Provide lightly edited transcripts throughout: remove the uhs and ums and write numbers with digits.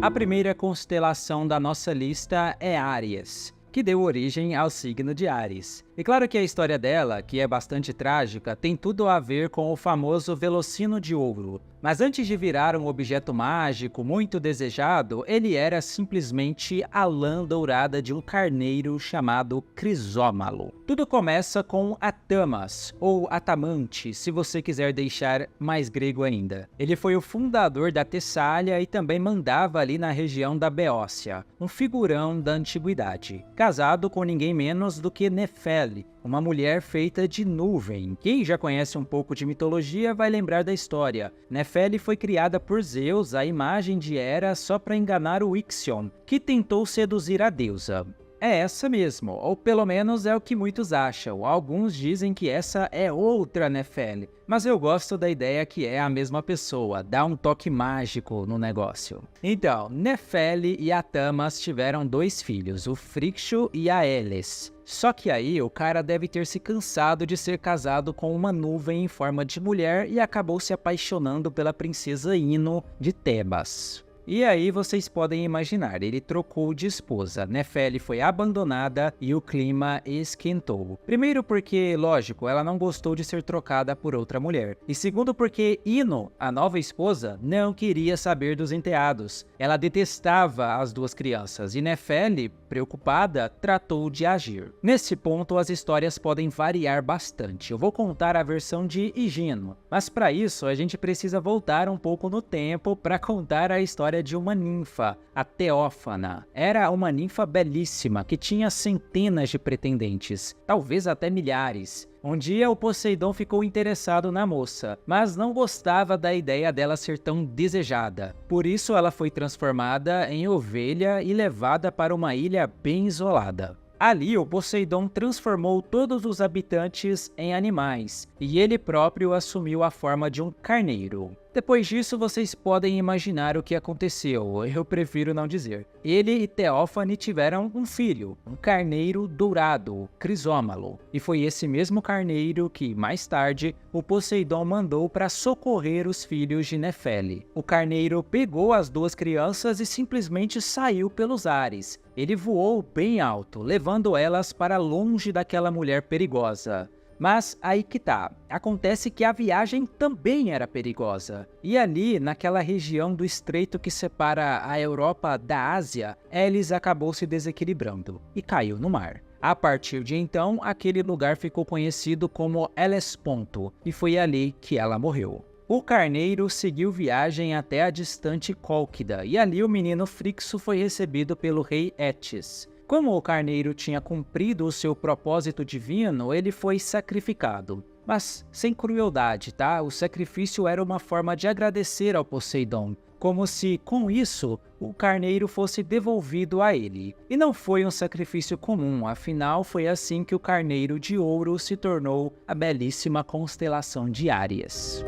A primeira constelação da nossa lista é Áries, que deu origem ao signo de Áries. E claro que a história dela, que é bastante trágica, tem tudo a ver com o famoso Velocino de Ouro. Mas antes de virar um objeto mágico muito desejado, ele era simplesmente a lã dourada de um carneiro chamado Crisómalo. Tudo começa com Atamas, ou Atamante, se você quiser deixar mais grego ainda. Ele foi o fundador da Tessália e também mandava ali na região da Beócia, um figurão da antiguidade, casado com ninguém menos do que Nefele, uma mulher feita de nuvem. Quem já conhece um pouco de mitologia vai lembrar da história. Nefele foi criada por Zeus, a imagem de Hera, só para enganar o Ixion, que tentou seduzir a deusa. É essa mesmo, ou pelo menos é o que muitos acham. Alguns dizem que essa é outra Nefele, mas eu gosto da ideia que é a mesma pessoa, dá um toque mágico no negócio. Então, Nefele e Atamas tiveram 2 filhos, o Frixo e a Eles. Só que aí o cara deve ter se cansado de ser casado com uma nuvem em forma de mulher e acabou se apaixonando pela princesa Ino de Tebas. E aí vocês podem imaginar, ele trocou de esposa, Nefele foi abandonada e o clima esquentou. Primeiro porque, lógico, ela não gostou de ser trocada por outra mulher. E segundo porque Ino, a nova esposa, não queria saber dos enteados. Ela detestava as 2 crianças e Nefele, preocupada, tratou de agir. Nesse ponto as histórias podem variar bastante. Eu vou contar a versão de Higino, mas para isso a gente precisa voltar um pouco no tempo para contar a história de uma ninfa, a Teófana. Era uma ninfa belíssima que tinha centenas de pretendentes, talvez até milhares. Um dia o Poseidon ficou interessado na moça, mas não gostava da ideia dela ser tão desejada. Por isso ela foi transformada em ovelha e levada para uma ilha bem isolada. Ali, o Poseidon transformou todos os habitantes em animais, e ele próprio assumiu a forma de um carneiro. Depois disso, vocês podem imaginar o que aconteceu, eu prefiro não dizer. Ele e Teófane tiveram um filho, um carneiro dourado, Crisómalo. E foi esse mesmo carneiro que, mais tarde, o Poseidon mandou para socorrer os filhos de Nefele. O carneiro pegou as 2 crianças e simplesmente saiu pelos ares. Ele voou bem alto, levando elas para longe daquela mulher perigosa. Mas aí que tá, acontece que a viagem também era perigosa. E ali, naquela região do estreito que separa a Europa da Ásia, Elis acabou se desequilibrando e caiu no mar. A partir de então, aquele lugar ficou conhecido como Helesponto, e foi ali que ela morreu. O carneiro seguiu viagem até a distante Cólquida, e ali o menino Frixo foi recebido pelo rei Étis. Como o carneiro tinha cumprido o seu propósito divino, ele foi sacrificado. Mas sem crueldade, tá? O sacrifício era uma forma de agradecer ao Poseidon, como se, com isso, o carneiro fosse devolvido a ele. E não foi um sacrifício comum, afinal foi assim que o carneiro de ouro se tornou a belíssima constelação de Áries.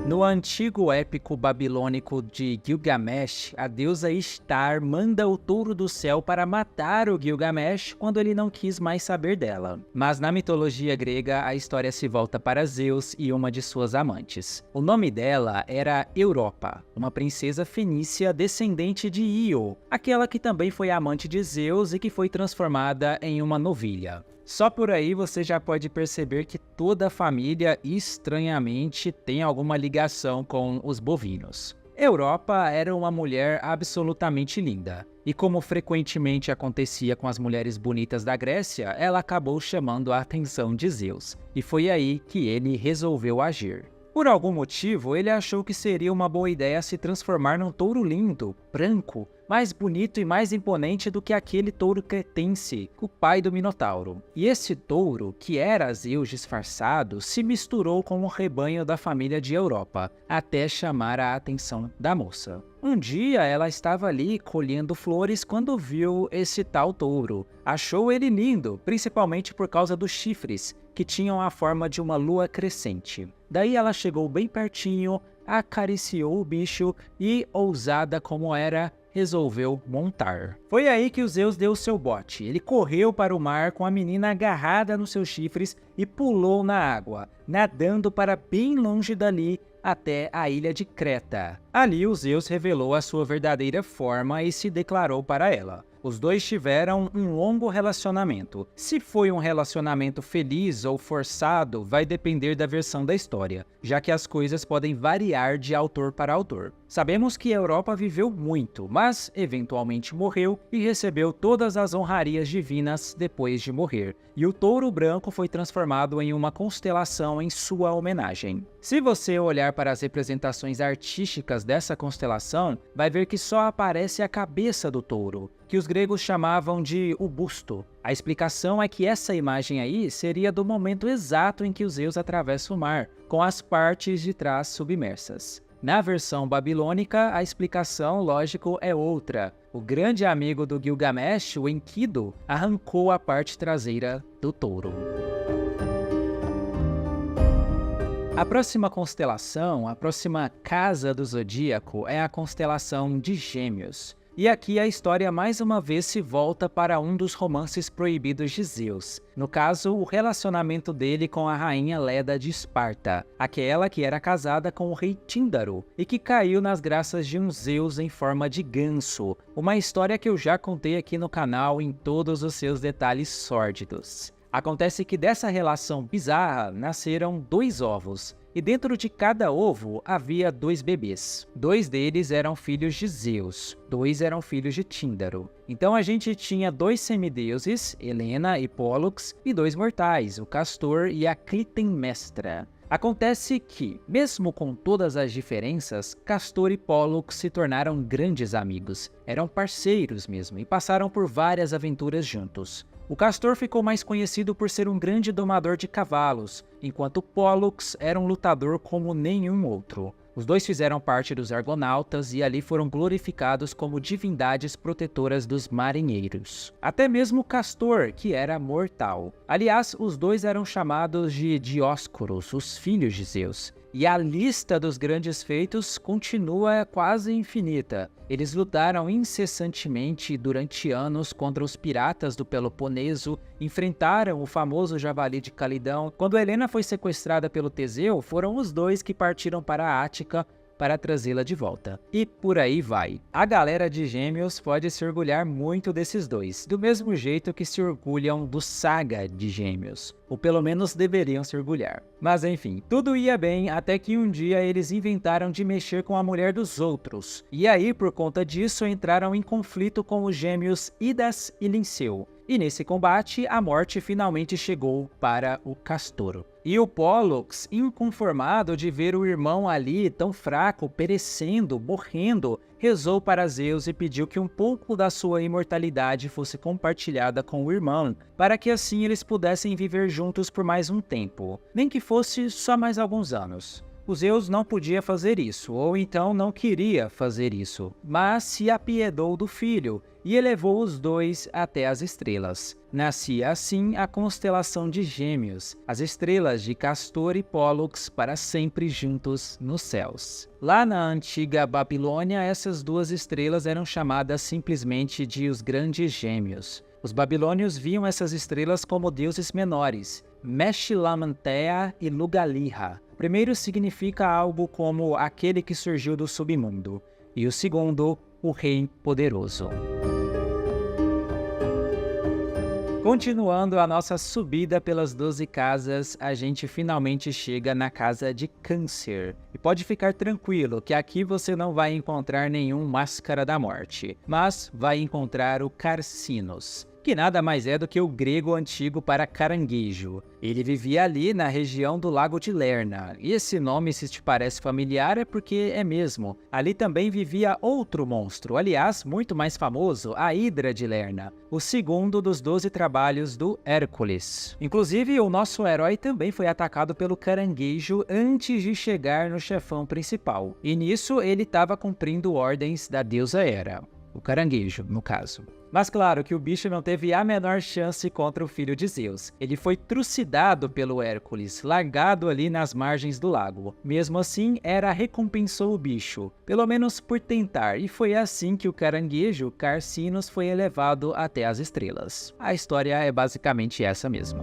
No antigo épico babilônico de Gilgamesh, a deusa Ishtar manda o touro do céu para matar o Gilgamesh quando ele não quis mais saber dela. Mas na mitologia grega, a história se volta para Zeus e uma de suas amantes. O nome dela era Europa, uma princesa fenícia descendente de Io, aquela que também foi amante de Zeus e que foi transformada em uma novilha. Só por aí você já pode perceber que toda a família, estranhamente, tem alguma ligação com os bovinos. Europa era uma mulher absolutamente linda, e como frequentemente acontecia com as mulheres bonitas da Grécia, ela acabou chamando a atenção de Zeus, e foi aí que ele resolveu agir. Por algum motivo, ele achou que seria uma boa ideia se transformar num touro lindo, branco, mais bonito e mais imponente do que aquele touro cretense, o pai do Minotauro. E esse touro, que era Zeus disfarçado, se misturou com o rebanho da família de Europa, até chamar a atenção da moça. Um dia ela estava ali colhendo flores quando viu esse tal touro. Achou ele lindo, principalmente por causa dos chifres, que tinham a forma de uma lua crescente. Daí ela chegou bem pertinho, acariciou o bicho e, ousada como era, resolveu montar. Foi aí que o Zeus deu seu bote. Ele correu para o mar com a menina agarrada nos seus chifres e pulou na água, nadando para bem longe dali até a ilha de Creta. Ali o Zeus revelou a sua verdadeira forma e se declarou para ela. Os dois tiveram um longo relacionamento. Se foi um relacionamento feliz ou forçado, vai depender da versão da história, já que as coisas podem variar de autor para autor. Sabemos que a Europa viveu muito, mas eventualmente morreu e recebeu todas as honrarias divinas depois de morrer, e o touro branco foi transformado em uma constelação em sua homenagem. Se você olhar para as representações artísticas dessa constelação, vai ver que só aparece a cabeça do touro, que os gregos chamavam de o busto. A explicação é que essa imagem aí seria do momento exato em que os Zeus atravessa o mar, com as partes de trás submersas. Na versão babilônica, a explicação, lógico, é outra. O grande amigo do Gilgamesh, o Enkidu, arrancou a parte traseira do touro. A próxima constelação, a próxima casa do zodíaco é a constelação de Gêmeos. E aqui a história mais uma vez se volta para um dos romances proibidos de Zeus. No caso, o relacionamento dele com a rainha Leda de Esparta, aquela que era casada com o rei Tíndaro e que caiu nas graças de um Zeus em forma de ganso. Uma história que eu já contei aqui no canal em todos os seus detalhes sórdidos. Acontece que dessa relação bizarra nasceram 2 ovos, e dentro de cada ovo havia 2 bebês. 2 deles eram filhos de Zeus, 2 eram filhos de Tíndaro. Então a gente tinha 2 semideuses, Helena e Pólux, e 2 mortais, o Castor e a Clitemnestra. Acontece que, mesmo com todas as diferenças, Castor e Pólux se tornaram grandes amigos. Eram parceiros mesmo e passaram por várias aventuras juntos. O Castor ficou mais conhecido por ser um grande domador de cavalos, enquanto Pólux era um lutador como nenhum outro. Os dois fizeram parte dos Argonautas e ali foram glorificados como divindades protetoras dos marinheiros. Até mesmo Castor, que era mortal. Aliás, os dois eram chamados de Dioscuros, os filhos de Zeus. E a lista dos grandes feitos continua quase infinita. Eles lutaram incessantemente durante anos contra os piratas do Peloponeso, enfrentaram o famoso javali de Calidão. Quando Helena foi sequestrada pelo Teseu, foram os dois que partiram para a Ática para trazê-la de volta. E por aí vai. A galera de Gêmeos pode se orgulhar muito desses dois, do mesmo jeito que se orgulham do Saga de Gêmeos, ou pelo menos deveriam se orgulhar. Mas enfim, tudo ia bem até que um dia eles inventaram de mexer com a mulher dos outros, e aí por conta disso entraram em conflito com os gêmeos Idas e Linceu. E nesse combate, a morte finalmente chegou para o Castor. E o Pólux, inconformado de ver o irmão ali tão fraco, perecendo, morrendo, rezou para Zeus e pediu que um pouco da sua imortalidade fosse compartilhada com o irmão, para que assim eles pudessem viver juntos por mais um tempo, nem que fosse só mais alguns anos. O Zeus não podia fazer isso, ou então não queria fazer isso, mas se apiedou do filho e elevou os dois até as estrelas. Nascia assim a constelação de Gêmeos, as estrelas de Castor e Pólux para sempre juntos nos céus. Lá na antiga Babilônia, essas 2 estrelas eram chamadas simplesmente de os Grandes Gêmeos. Os babilônios viam essas estrelas como deuses menores, Meshilamantea e Lugalihha. O primeiro significa algo como aquele que surgiu do submundo, e o segundo, o Rei Poderoso. Continuando a nossa subida pelas 12 casas, a gente finalmente chega na casa de Câncer. E pode ficar tranquilo que aqui você não vai encontrar nenhum Máscara da Morte, mas vai encontrar o Carcinos, que nada mais é do que o grego antigo para caranguejo. Ele vivia ali na região do Lago de Lerna, e esse nome, se te parece familiar, é porque é mesmo. Ali também vivia outro monstro, aliás, muito mais famoso, a Hidra de Lerna, o segundo dos 12 trabalhos do Hércules. Inclusive, o nosso herói também foi atacado pelo caranguejo antes de chegar no chefão principal, e nisso ele estava cumprindo ordens da deusa Hera. o caranguejo, no caso. Mas claro que o bicho não teve a menor chance contra o filho de Zeus. Ele foi trucidado pelo Hércules, largado ali nas margens do lago. Mesmo assim, Hera recompensou o bicho, pelo menos por tentar, e foi assim que o caranguejo Carcinos foi elevado até as estrelas. A história é basicamente essa mesma.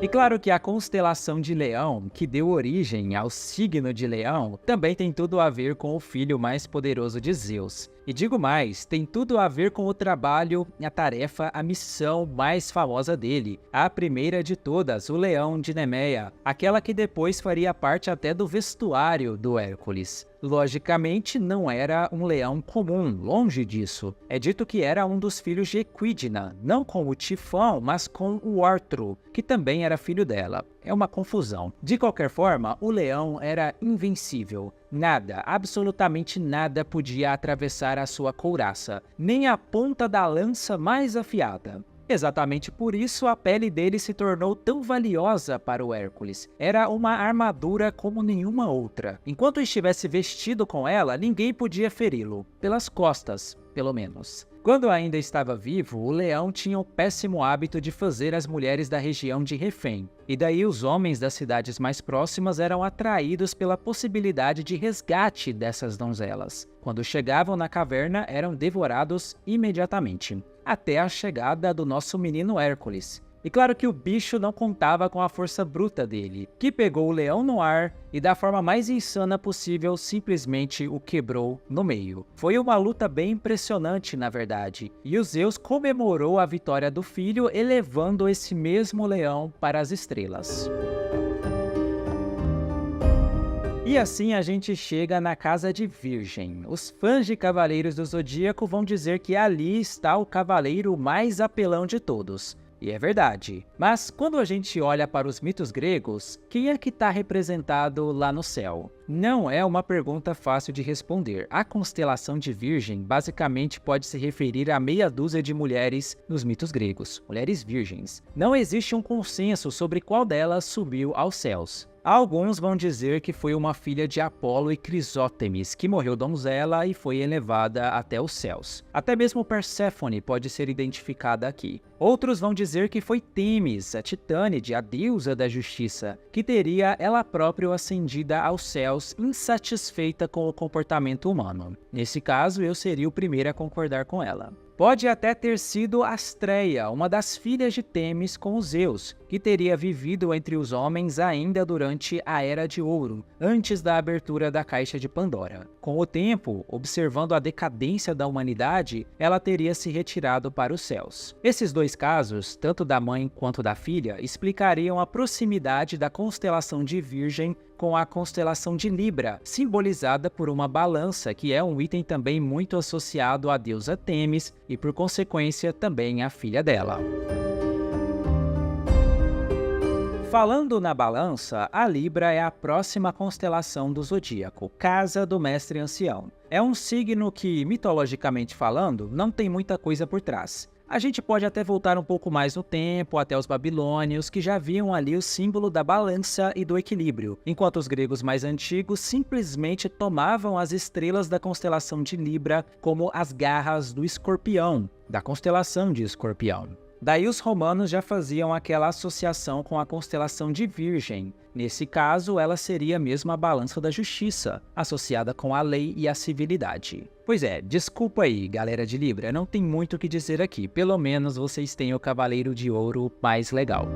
E claro que a constelação de Leão, que deu origem ao signo de Leão, também tem tudo a ver com o filho mais poderoso de Zeus. E digo mais, tem tudo a ver com o trabalho, a tarefa, a missão mais famosa dele, a primeira de todas, o leão de Nemeia, aquela que depois faria parte até do vestuário do Hércules. Logicamente, não era um leão comum, longe disso. É dito que era um dos filhos de Equidna, não com o Tifão, mas com o Ortro, que também era filho dela. É uma confusão. De qualquer forma, o leão era invencível. Nada, absolutamente nada podia atravessar a sua couraça, nem a ponta da lança mais afiada. Exatamente por isso a pele dele se tornou tão valiosa para o Hércules. Era uma armadura como nenhuma outra. Enquanto estivesse vestido com ela, ninguém podia feri-lo, pelas costas, pelo menos. Quando ainda estava vivo, o leão tinha o péssimo hábito de fazer as mulheres da região de refém, e daí os homens das cidades mais próximas eram atraídos pela possibilidade de resgate dessas donzelas. Quando chegavam na caverna, eram devorados imediatamente, até a chegada do nosso menino Hércules. E claro que o bicho não contava com a força bruta dele, que pegou o leão no ar e da forma mais insana possível simplesmente o quebrou no meio. Foi uma luta bem impressionante, na verdade, e o Zeus comemorou a vitória do filho elevando esse mesmo leão para as estrelas. E assim a gente chega na casa de Virgem. Os fãs de Cavaleiros do Zodíaco vão dizer que ali está o cavaleiro mais apelão de todos. E é verdade. Mas quando a gente olha para os mitos gregos, quem é que está representado lá no céu? Não é uma pergunta fácil de responder. A constelação de Virgem basicamente pode se referir a meia dúzia de mulheres nos mitos gregos, mulheres virgens. Não existe um consenso sobre qual delas subiu aos céus. Alguns vão dizer que foi uma filha de Apolo e Crisótemis, que morreu donzela e foi elevada até os céus. Até mesmo Perséfone pode ser identificada aqui. Outros vão dizer que foi Temis, a Titânide, a deusa da justiça, que teria ela própria ascendida aos céus, insatisfeita com o comportamento humano. Nesse caso, eu seria o primeiro a concordar com ela. Pode até ter sido Astreia, uma das filhas de Temis com Zeus, que teria vivido entre os homens ainda durante a Era de Ouro, antes da abertura da Caixa de Pandora. Com o tempo, observando a decadência da humanidade, ela teria se retirado para os céus. Esses dois casos, tanto da mãe quanto da filha, explicariam a proximidade da constelação de Virgem com a constelação de Libra, simbolizada por uma balança, que é um item também muito associado à deusa Temis e, por consequência, também à filha dela. Falando na balança, a Libra é a próxima constelação do zodíaco, casa do mestre ancião. É um signo que, mitologicamente falando, não tem muita coisa por trás. A gente pode até voltar um pouco mais no tempo, até os babilônios, que já viam ali o símbolo da balança e do equilíbrio, enquanto os gregos mais antigos simplesmente tomavam as estrelas da constelação de Libra como as garras do escorpião, da constelação de Escorpião. Daí os romanos já faziam aquela associação com a constelação de Virgem. Nesse caso, ela seria mesmo a balança da justiça, associada com a lei e a civilidade. Pois é, desculpa aí, galera de Libra, não tem muito o que dizer aqui, pelo menos vocês têm o Cavaleiro de Ouro mais legal.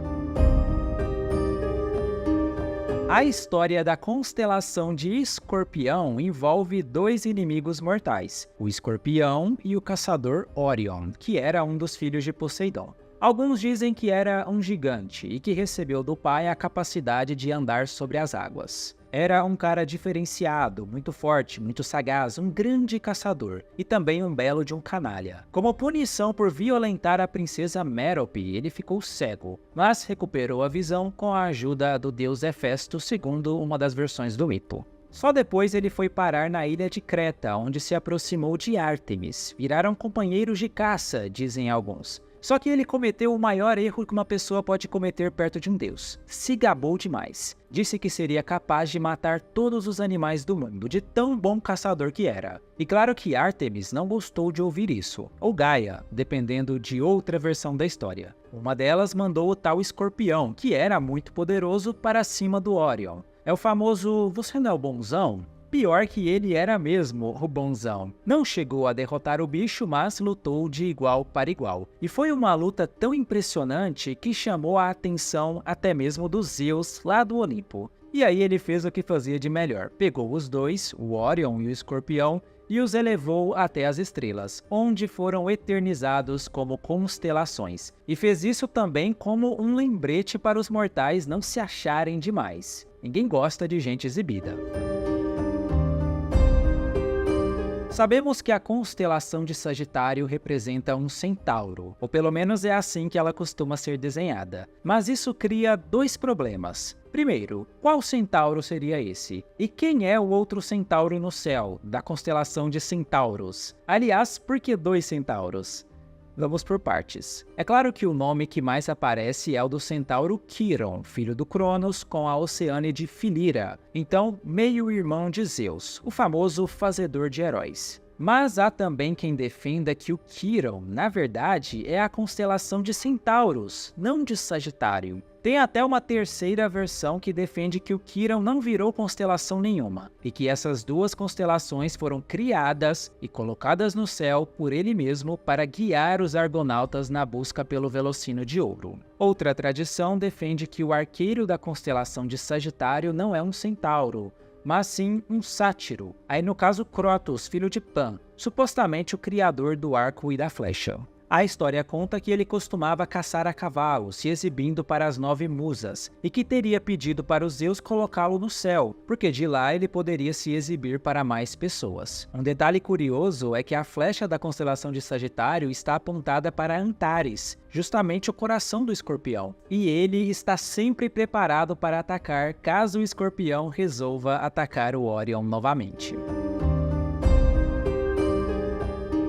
A história da constelação de Escorpião envolve dois inimigos mortais, o Escorpião e o caçador Órion, que era um dos filhos de Poseidon. Alguns dizem que era um gigante e que recebeu do pai a capacidade de andar sobre as águas. Era um cara diferenciado, muito forte, muito sagaz, um grande caçador e também um belo de um canalha. Como punição por violentar a princesa Mérope, ele ficou cego, mas recuperou a visão com a ajuda do deus Hefesto, segundo uma das versões do mito. Só depois ele foi parar na ilha de Creta, onde se aproximou de Ártemis. Viraram companheiros de caça, dizem alguns. Só que ele cometeu o maior erro que uma pessoa pode cometer perto de um deus. Se gabou demais. Disse que seria capaz de matar todos os animais do mundo, de tão bom caçador que era. E claro que Ártemis não gostou de ouvir isso, ou Gaia, dependendo de outra versão da história. Uma delas mandou o tal escorpião, que era muito poderoso, para cima do Órion. É o famoso "você não é o bonzão?" Pior que ele era mesmo o bonzão. Não chegou a derrotar o bicho, mas lutou de igual para igual. E foi uma luta tão impressionante que chamou a atenção até mesmo dos Zeus lá do Olimpo. E aí ele fez o que fazia de melhor. Pegou os dois, o Órion e o Escorpião, e os elevou até as estrelas, onde foram eternizados como constelações. E fez isso também como um lembrete para os mortais não se acharem demais. Ninguém gosta de gente exibida. Sabemos que a constelação de Sagitário representa um centauro, ou pelo menos é assim que ela costuma ser desenhada. Mas isso cria dois problemas. Primeiro, qual centauro seria esse? E quem é o outro centauro no céu, da constelação de Centauros? Aliás, por que dois centauros? Vamos por partes. É claro que o nome que mais aparece é o do centauro Quiron, filho do Cronos, com a Oceânide Filira, então meio-irmão de Zeus, o famoso fazedor de heróis. Mas há também quem defenda que o Quiron, na verdade, é a constelação de Centauros, não de Sagitário. Tem até uma terceira versão que defende que o Quiron não virou constelação nenhuma, e que essas duas constelações foram criadas e colocadas no céu por ele mesmo para guiar os argonautas na busca pelo Velocino de Ouro. Outra tradição defende que o arqueiro da constelação de Sagitário não é um centauro, mas sim um sátiro, aí no caso Crotos, filho de Pan, supostamente o criador do arco e da flecha. A história conta que ele costumava caçar a cavalo, se exibindo para as 9 musas, e que teria pedido para os Zeus colocá-lo no céu, porque de lá ele poderia se exibir para mais pessoas. Um detalhe curioso é que a flecha da constelação de Sagitário está apontada para Antares, justamente o coração do escorpião, e ele está sempre preparado para atacar caso o escorpião resolva atacar o Órion novamente.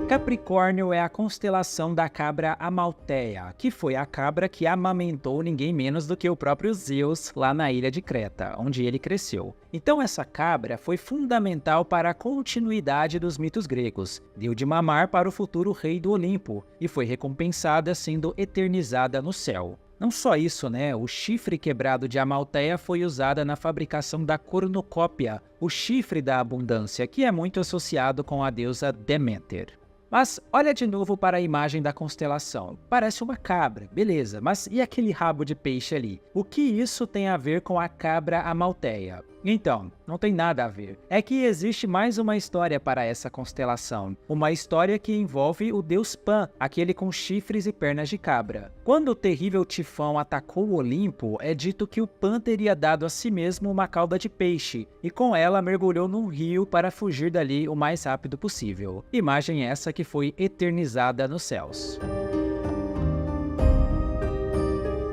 Capricórnio é a constelação da cabra Amalteia, que foi a cabra que amamentou ninguém menos do que o próprio Zeus lá na ilha de Creta, onde ele cresceu. Então essa cabra foi fundamental para a continuidade dos mitos gregos, deu de mamar para o futuro rei do Olimpo, e foi recompensada sendo eternizada no céu. Não só isso, né? O chifre quebrado de Amalteia foi usado na fabricação da cornucópia, o chifre da abundância, que é muito associado com a deusa Deméter. Mas olha de novo para a imagem da constelação. Parece uma cabra, beleza, mas e aquele rabo de peixe ali? O que isso tem a ver com a cabra Amalteia? Então, não tem nada a ver. É que existe mais uma história para essa constelação. Uma história que envolve o deus Pan, aquele com chifres e pernas de cabra. Quando o terrível Tifão atacou o Olimpo, é dito que o Pan teria dado a si mesmo uma cauda de peixe, e com ela mergulhou num rio para fugir dali o mais rápido possível. Imagem essa que foi eternizada nos céus.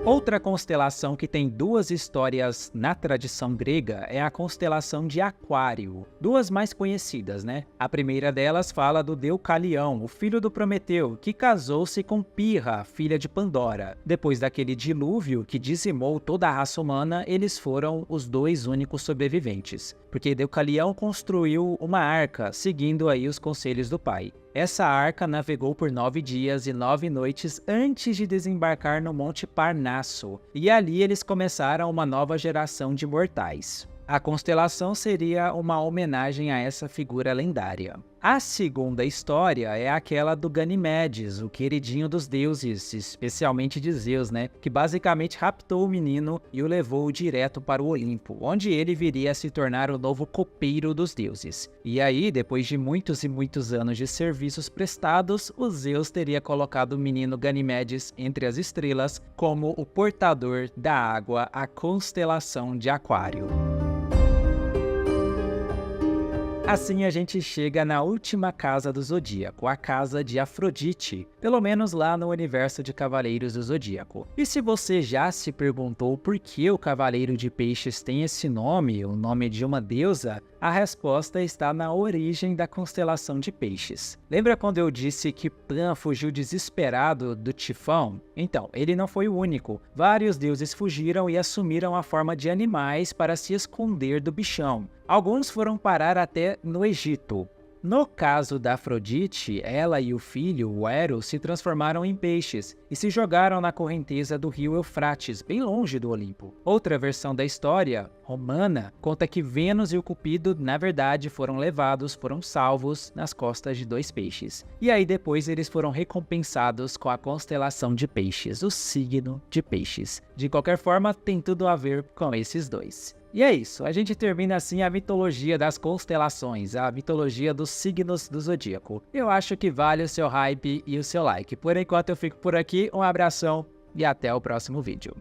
Outra constelação que tem duas histórias na tradição grega é a constelação de Aquário, duas mais conhecidas, né? A primeira delas fala do Deucalião, o filho do Prometeu, que casou-se com Pirra, filha de Pandora. Depois daquele dilúvio que dizimou toda a raça humana, eles foram os dois únicos sobreviventes, porque Deucalião construiu uma arca, seguindo aí os conselhos do pai. Essa arca navegou por 9 dias e 9 noites antes de desembarcar no Monte Parnasso, e ali eles começaram uma nova geração de mortais. A constelação seria uma homenagem a essa figura lendária. A segunda história é aquela do Ganimedes, o queridinho dos deuses, especialmente de Zeus, né? Que basicamente raptou o menino e o levou direto para o Olimpo, onde ele viria a se tornar o novo copeiro dos deuses. E aí, depois de muitos e muitos anos de serviços prestados, o Zeus teria colocado o menino Ganimedes entre as estrelas como o portador da água, a constelação de Aquário. Assim a gente chega na última casa do Zodíaco, a casa de Afrodite, pelo menos lá no universo de Cavaleiros do Zodíaco. E se você já se perguntou por que o Cavaleiro de Peixes tem esse nome, o nome de uma deusa, A resposta está na origem da constelação de Peixes. Lembra quando eu disse que Pan fugiu desesperado do Tifão? Então, ele não foi o único. Vários deuses fugiram e assumiram a forma de animais para se esconder do bichão. Alguns foram parar até no Egito. No caso da Afrodite, ela e o filho, o Eros, se transformaram em peixes e se jogaram na correnteza do rio Eufrates, bem longe do Olimpo. Outra versão da história, romana, conta que Vênus e o Cupido, na verdade, foram salvos nas costas de dois peixes. E aí depois eles foram recompensados com a constelação de Peixes, o signo de Peixes. De qualquer forma, tem tudo a ver com esses dois. E é isso, a gente termina assim a mitologia das constelações, a mitologia dos signos do zodíaco. Eu acho que vale o seu hype e o seu like. Por enquanto eu fico por aqui, um abração e até o próximo vídeo.